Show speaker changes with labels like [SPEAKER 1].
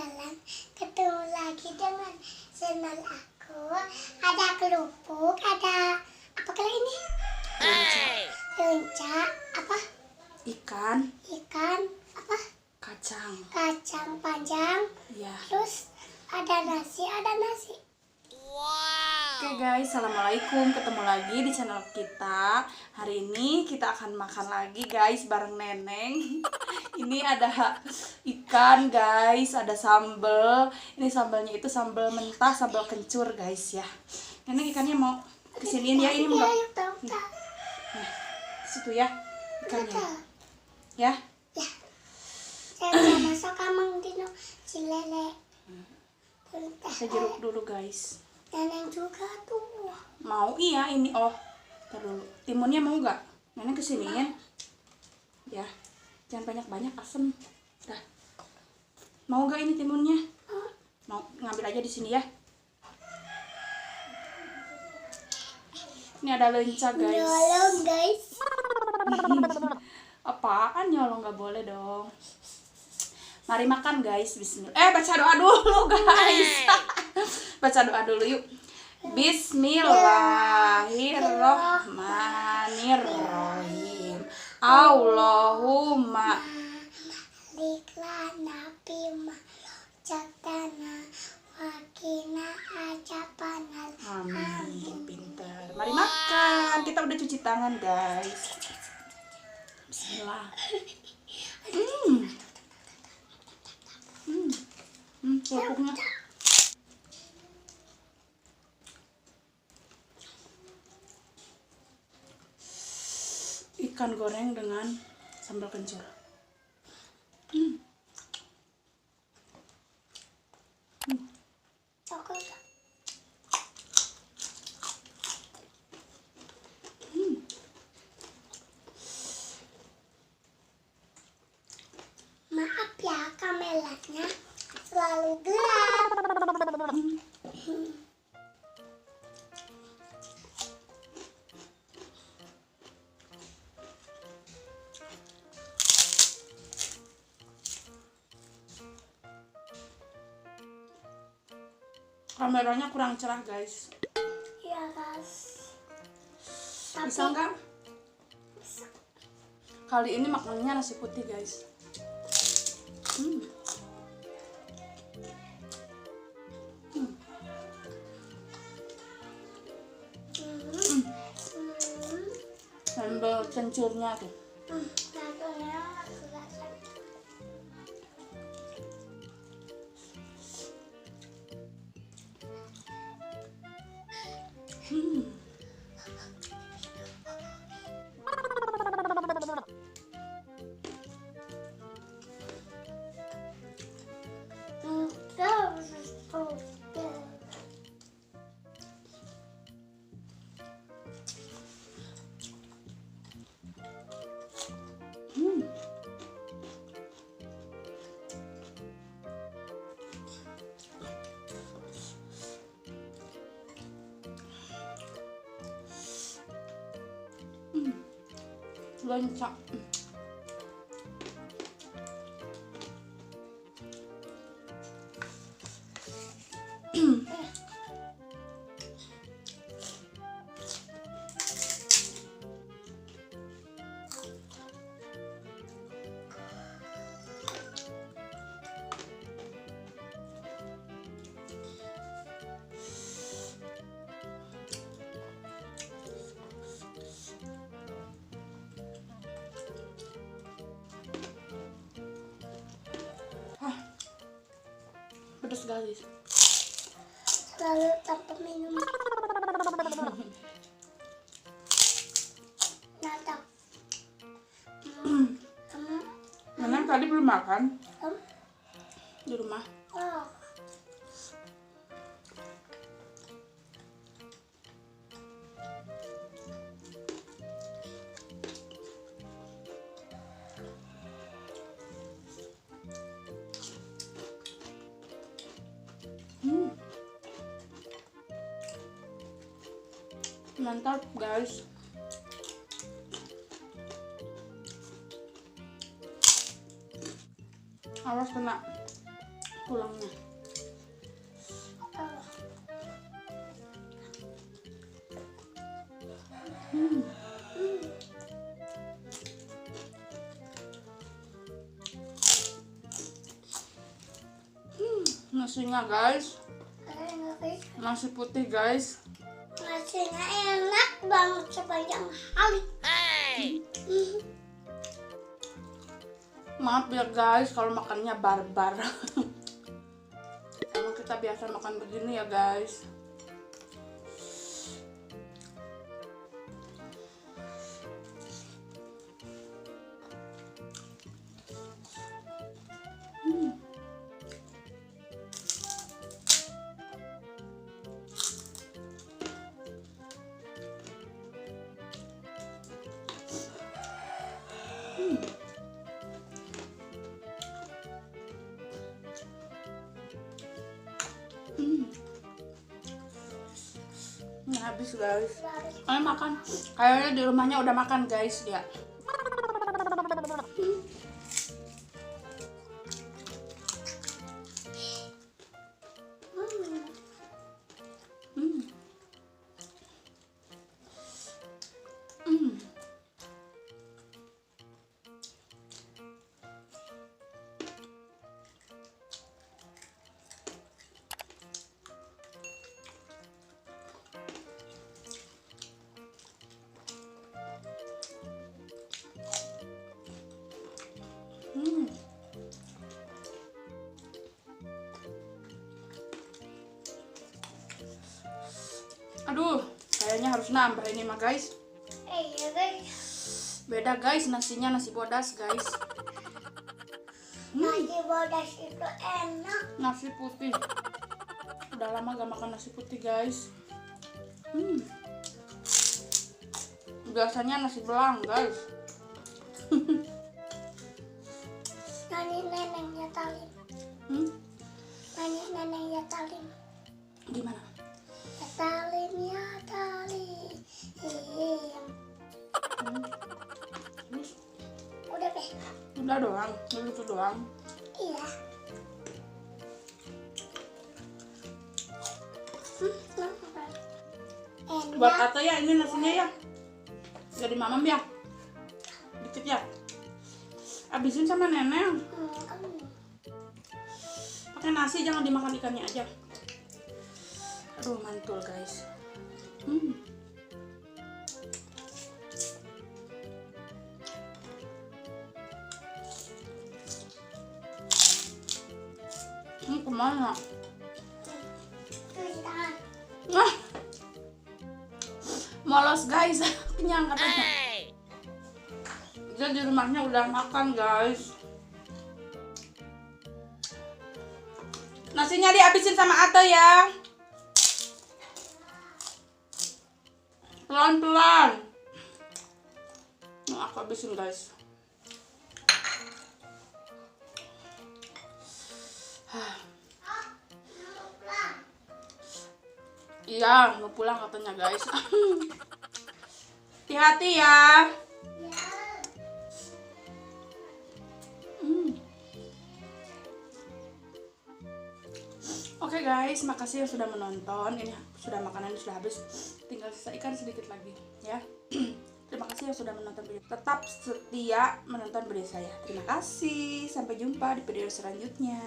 [SPEAKER 1] Jalan. Ketemu lagi dengan channel aku. Ada kerupuk, ada apa lagi ini? Lenca, apa?
[SPEAKER 2] Ikan,
[SPEAKER 1] apa?
[SPEAKER 2] kacang
[SPEAKER 1] Panjang.
[SPEAKER 2] ya.
[SPEAKER 1] Terus ada nasi.
[SPEAKER 2] Oke guys, assalamualaikum, ketemu lagi di channel kita. Hari ini kita akan makan lagi guys bareng Neneng. Ini ada ikan guys, ada sambal. Ini sambalnya itu sambal mentah, sambal kencur guys ya. Neneng ikannya mau kesiniin ya, ini mau
[SPEAKER 1] Tahu.
[SPEAKER 2] situ ya ikannya ya.
[SPEAKER 1] Saya masak kamang dino cilele.
[SPEAKER 2] Kita jeruk dulu guys.
[SPEAKER 1] Neneng juga tuh.
[SPEAKER 2] Mau iya ini ntar dulu. Timunnya mau nggak? Neneng kesiniin ya. Jangan banyak-banyak asem. Dah. Mau nggak ini timunnya? Mau ngambil aja di sini ya. Ini ada lenca guys.
[SPEAKER 1] Nyolong guys.
[SPEAKER 2] Apaan nyolong, nggak boleh dong. Mari makan guys, bismillah. Baca doa dulu guys. Baca doa dulu yuk. Bismillahirrahmanirrahim. Allahumma
[SPEAKER 1] Liklana bima jatana wakina ajabanal.
[SPEAKER 2] Amin. Pintar. Mari makan. Kita udah cuci tangan guys. Bismillah. Kerupuknya. Ikan goreng dengan sambal kencur.
[SPEAKER 1] Maaf ya, kameranya selalu gelap.
[SPEAKER 2] Kameranya kurang cerah guys.
[SPEAKER 1] Ya guys.
[SPEAKER 2] Bisa nggak? Kali ini makanannya nasi putih guys. Sambal kencurnya tuh. Lenca. Pedas guys.
[SPEAKER 1] Selalu tanpa minum. Natap.
[SPEAKER 2] Nenek tadi belum makan di rumah.
[SPEAKER 1] Oh.
[SPEAKER 2] Mantap guys. Awas kena tulangnya.
[SPEAKER 1] Oh.
[SPEAKER 2] Nasinya guys,
[SPEAKER 1] Enak guys.
[SPEAKER 2] nasi putih guys.
[SPEAKER 1] Nasinya enak banget sepanjang hari.
[SPEAKER 2] Maaf ya guys kalau makannya barbar. Kalau kita biasa makan begini ya guys. Ini habis guys. Kalian makan? Kayaknya di rumahnya udah makan guys dia. Aduh, kayaknya harus nambah ini mah guys.
[SPEAKER 1] Iya guys.
[SPEAKER 2] Beda guys, nasinya nasi bodas guys.
[SPEAKER 1] Nasi bodas itu enak.
[SPEAKER 2] Nasi putih. Udah lama gak makan nasi putih guys. Biasanya nasi belang guys.
[SPEAKER 1] Nani neneknya Talim. Nani neneknya Talim.
[SPEAKER 2] Gimana?
[SPEAKER 1] Ya Talim ya Talim.
[SPEAKER 2] Terus?
[SPEAKER 1] Udah deh.
[SPEAKER 2] Udah doang, itu doang.
[SPEAKER 1] Iya.
[SPEAKER 2] Buat
[SPEAKER 1] Enak.
[SPEAKER 2] Ate ya ini nasinya ya. Jadi mamam ya. Dikit ya. Habisin sama nenek. Pakai nasi, jangan dimakan ikannya aja. Aduh, mantul guys. Kemana?
[SPEAKER 1] Cuci tangan.
[SPEAKER 2] Nah, molos guys, kenyang katanya. Dia di rumahnya udah makan guys. Nasinya dihabisin sama Ate ya. Pelan-pelan. Nah, aku habisin guys. Iya, mau pulang katanya guys. Hati-hati ya. Oke guys, makasih yang sudah menonton. Ini sudah makanan sudah habis. Tinggal sisa ikan sedikit lagi ya. Terima kasih yang sudah menonton video. Tetap setia menonton video saya. Terima kasih. Sampai jumpa di video selanjutnya.